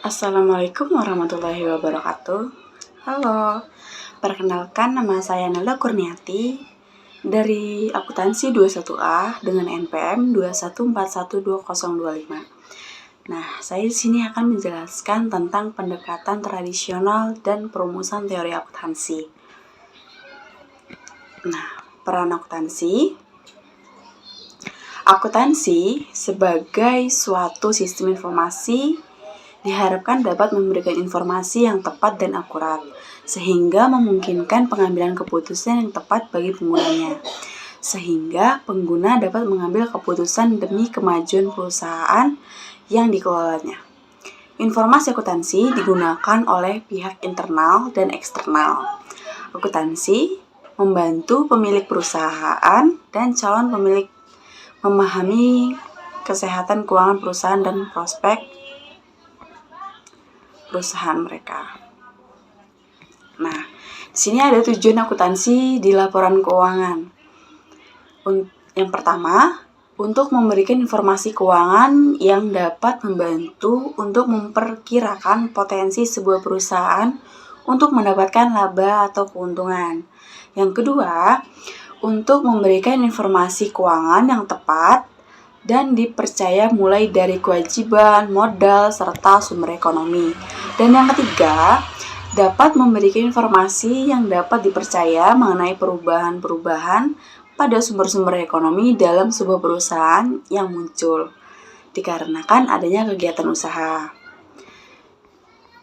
Assalamualaikum warahmatullahi wabarakatuh. Halo, perkenalkan nama saya Nelda Kurniati dari akuntansi 21A dengan NPM 214120025. Nah, saya di sini akan menjelaskan tentang pendekatan tradisional dan perumusan teori akuntansi. Nah, peran akuntansi. Akuntansi sebagai suatu sistem informasi diharapkan dapat memberikan informasi yang tepat dan akurat, sehingga memungkinkan pengambilan keputusan yang tepat bagi penggunanya, sehingga pengguna dapat mengambil keputusan demi kemajuan perusahaan yang dikelolanya. Informasi akuntansi digunakan oleh pihak internal dan eksternal. Akuntansi membantu pemilik perusahaan dan calon pemilik memahami kesehatan keuangan perusahaan dan prospek perusahaan mereka. Nah, di sini ada tujuan akuntansi di laporan keuangan. Yang pertama, untuk memberikan informasi keuangan yang dapat membantu untuk memperkirakan potensi sebuah perusahaan untuk mendapatkan laba atau keuntungan. Yang kedua, untuk memberikan informasi keuangan yang tepat dan dipercaya mulai dari kewajiban, modal, serta sumber ekonomi. Dan yang ketiga, dapat memberikan informasi yang dapat dipercaya mengenai perubahan-perubahan pada sumber-sumber ekonomi dalam sebuah perusahaan yang muncul dikarenakan adanya kegiatan usaha.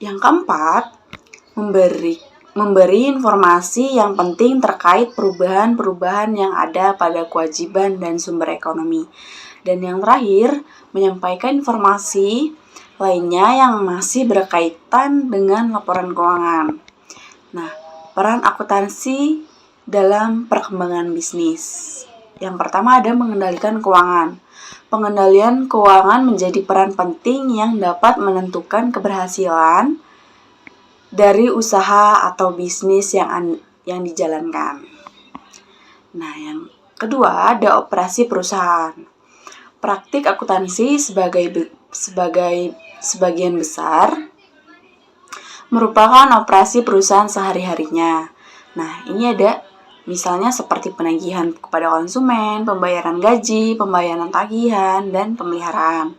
Yang keempat, memberi informasi yang penting terkait perubahan-perubahan yang ada pada kewajiban dan sumber ekonomi. Dan yang terakhir, menyampaikan informasi lainnya yang masih berkaitan dengan laporan keuangan. Nah, peran akuntansi dalam perkembangan bisnis. Yang pertama ada mengendalikan keuangan. Pengendalian keuangan menjadi peran penting yang dapat menentukan keberhasilan dari usaha atau bisnis yang dijalankan. Nah, yang kedua ada operasi perusahaan. Praktik akuntansi sebagian besar merupakan operasi perusahaan sehari-harinya. Nah, ini ada misalnya seperti penagihan kepada konsumen, pembayaran gaji, pembayaran tagihan, dan pemeliharaan.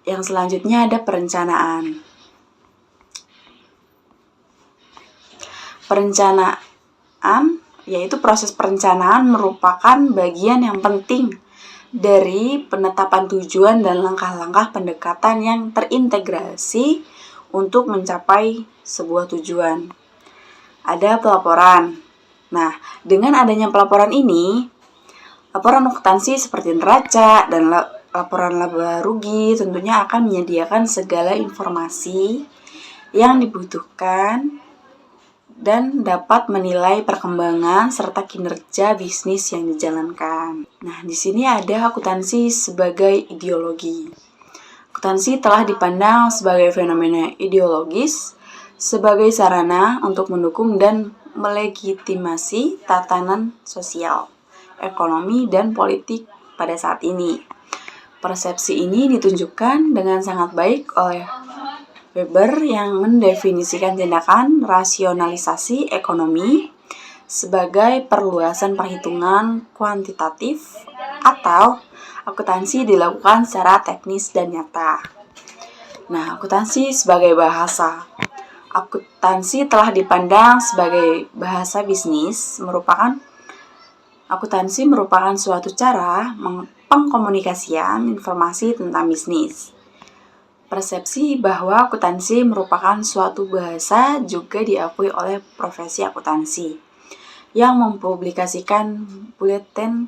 Yang selanjutnya ada perencanaan. Perencanaan yaitu proses perencanaan merupakan bagian yang penting dari penetapan tujuan dan langkah-langkah pendekatan yang terintegrasi untuk mencapai sebuah tujuan. Ada pelaporan. Nah, dengan adanya pelaporan ini, laporan akuntansi seperti neraca dan laporan laba rugi tentunya akan menyediakan segala informasi yang dibutuhkan dan dapat menilai perkembangan serta kinerja bisnis yang dijalankan. Nah, di sini ada akuntansi sebagai ideologi. Akuntansi telah dipandang sebagai fenomena ideologis, sebagai sarana untuk mendukung dan melegitimasi tatanan sosial, ekonomi, dan politik pada saat ini. Persepsi ini ditunjukkan dengan sangat baik oleh Weber yang mendefinisikan tindakan rasionalisasi ekonomi sebagai perluasan perhitungan kuantitatif atau akuntansi dilakukan secara teknis dan nyata. Nah, akuntansi sebagai bahasa. Akuntansi telah dipandang sebagai bahasa bisnis, akuntansi merupakan suatu cara pengkomunikasian informasi tentang bisnis. Persepsi bahwa akuntansi merupakan suatu bahasa juga diakui oleh profesi akuntansi yang mempublikasikan buletin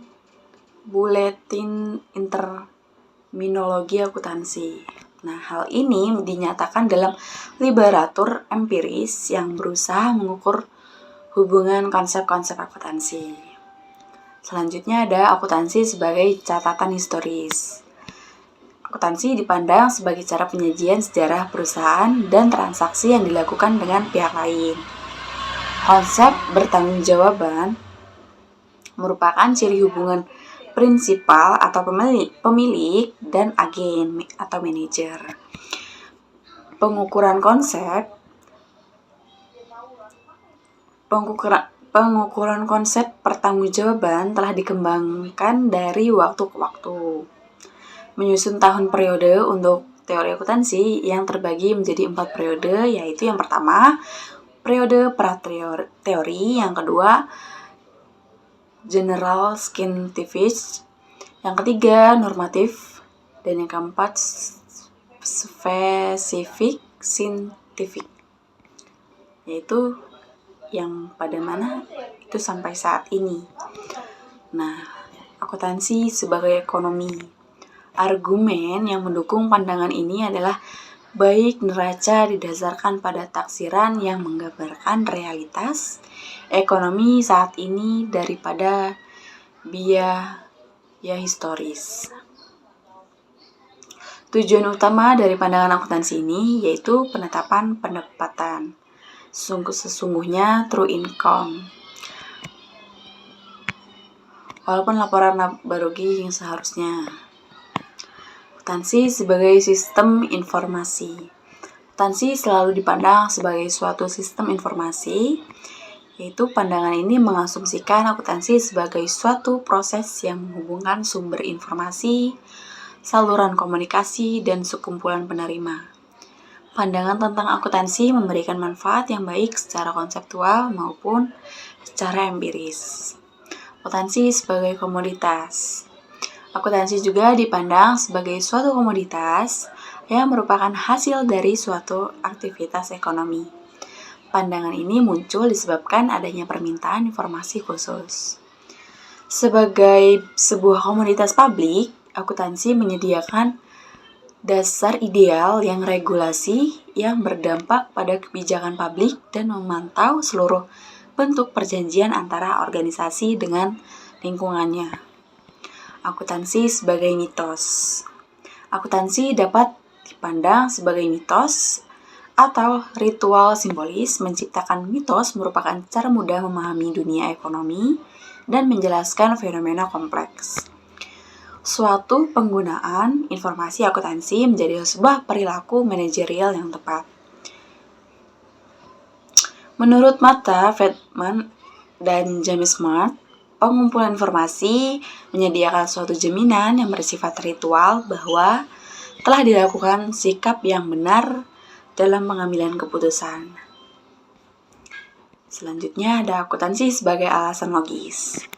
terminologi akuntansi. Nah, hal ini dinyatakan dalam literatur empiris yang berusaha mengukur hubungan konsep-konsep akuntansi. Selanjutnya ada akuntansi sebagai catatan historis. Akuntansi dipandang sebagai cara penyajian sejarah perusahaan dan transaksi yang dilakukan dengan pihak lain. Konsep bertanggungjawaban merupakan ciri hubungan prinsipal atau pemilik dan agen atau manajer. Pengukuran konsep pertanggungjawaban telah dikembangkan dari waktu ke waktu. Menyusun tahun periode untuk teori akuntansi yang terbagi menjadi 4 periode, yaitu yang pertama, periode pra-teori, yang kedua, general scientific, yang ketiga, normatif, dan yang keempat, spesifik scientific, yaitu yang pada mana itu sampai saat ini. Nah, akuntansi sebagai ekonomi. Argumen yang mendukung pandangan ini adalah baik neraca didasarkan pada taksiran yang menggambarkan realitas ekonomi saat ini daripada biaya historis. Tujuan utama dari pandangan akuntansi ini yaitu penetapan pendapatan. Sesungguhnya true income. Walaupun laporan laba rugi yang seharusnya. Akuntansi sebagai sistem informasi. Akuntansi selalu dipandang sebagai suatu sistem informasi, yaitu pandangan ini mengasumsikan akuntansi sebagai suatu proses yang menghubungkan sumber informasi, saluran komunikasi, dan sekumpulan penerima. Pandangan tentang akuntansi memberikan manfaat yang baik secara konseptual maupun secara empiris. Akuntansi sebagai komoditas. Akuntansi juga dipandang sebagai suatu komoditas yang merupakan hasil dari suatu aktivitas ekonomi. Pandangan ini muncul disebabkan adanya permintaan informasi khusus. Sebagai sebuah komoditas publik, akuntansi menyediakan dasar ideal yang regulasi yang berdampak pada kebijakan publik dan memantau seluruh bentuk perjanjian antara organisasi dengan lingkungannya. Akuntansi sebagai mitos. Akuntansi dapat dipandang sebagai mitos atau ritual simbolis. Menciptakan mitos merupakan cara mudah memahami dunia ekonomi dan menjelaskan fenomena kompleks. Suatu penggunaan informasi akuntansi menjadi sebuah perilaku manajerial yang tepat. Menurut Mata, Friedman, dan James Smart, pengumpulan informasi menyediakan suatu jaminan yang bersifat ritual bahwa telah dilakukan sikap yang benar dalam pengambilan keputusan. Selanjutnya ada akuntansi sebagai alasan logis.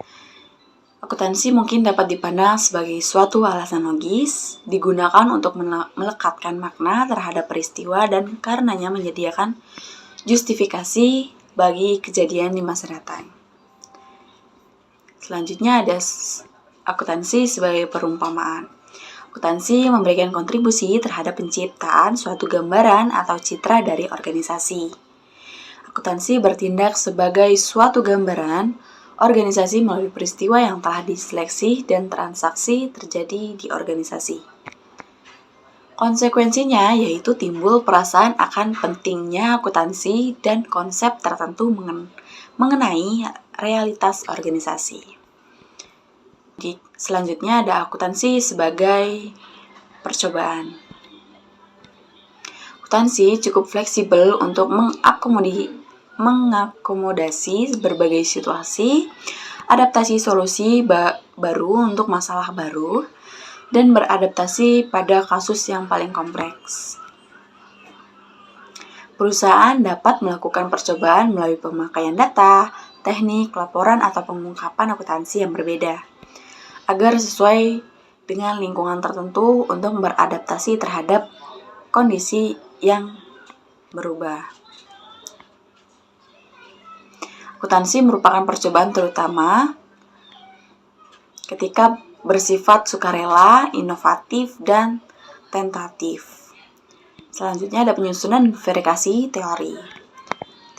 Akuntansi mungkin dapat dipandang sebagai suatu alasan logis, digunakan untuk melekatkan makna terhadap peristiwa dan karenanya menyediakan justifikasi bagi kejadian di masa datang. Selanjutnya ada akuntansi sebagai perumpamaan. Akuntansi memberikan kontribusi terhadap penciptaan suatu gambaran atau citra dari organisasi. Akuntansi bertindak sebagai suatu gambaran organisasi melalui peristiwa yang telah diseleksi dan transaksi terjadi di organisasi. Konsekuensinya yaitu timbul perasaan akan pentingnya akuntansi dan konsep tertentu mengenai realitas organisasi. Selanjutnya ada akuntansi sebagai percobaan. Akuntansi cukup fleksibel untuk mengakomodasi berbagai situasi, adaptasi solusi baru untuk masalah baru, dan beradaptasi pada kasus yang paling kompleks. Perusahaan dapat melakukan percobaan melalui pemakaian data, teknik, laporan, atau pengungkapan akuntansi yang berbeda, agar sesuai dengan lingkungan tertentu untuk beradaptasi terhadap kondisi yang berubah. Akuntansi merupakan percobaan terutama ketika bersifat sukarela, inovatif, dan tentatif. Selanjutnya ada penyusunan verifikasi teori.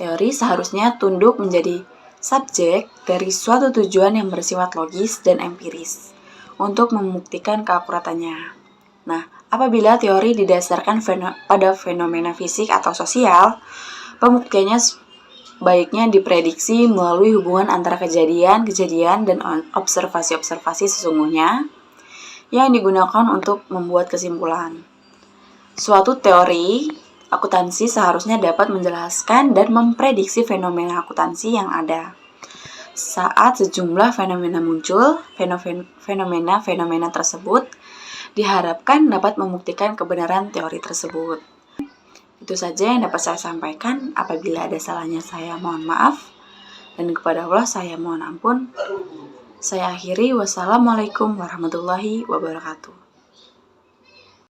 Teori seharusnya tunduk menjadi subjek dari suatu tujuan yang bersifat logis dan empiris untuk membuktikan keakuratannya. Nah, apabila teori didasarkan pada fenomena fisik atau sosial, pembuktiannya baiknya diprediksi melalui hubungan antara kejadian-kejadian dan observasi-observasi sesungguhnya yang digunakan untuk membuat kesimpulan. Suatu teori akuntansi seharusnya dapat menjelaskan dan memprediksi fenomena akuntansi yang ada. Saat sejumlah fenomena muncul, fenomena tersebut diharapkan dapat membuktikan kebenaran teori tersebut. Itu saja yang dapat saya sampaikan. Apabila ada salahnya saya mohon maaf. Dan kepada Allah saya mohon ampun. Saya akhiri. Wassalamualaikum warahmatullahi wabarakatuh.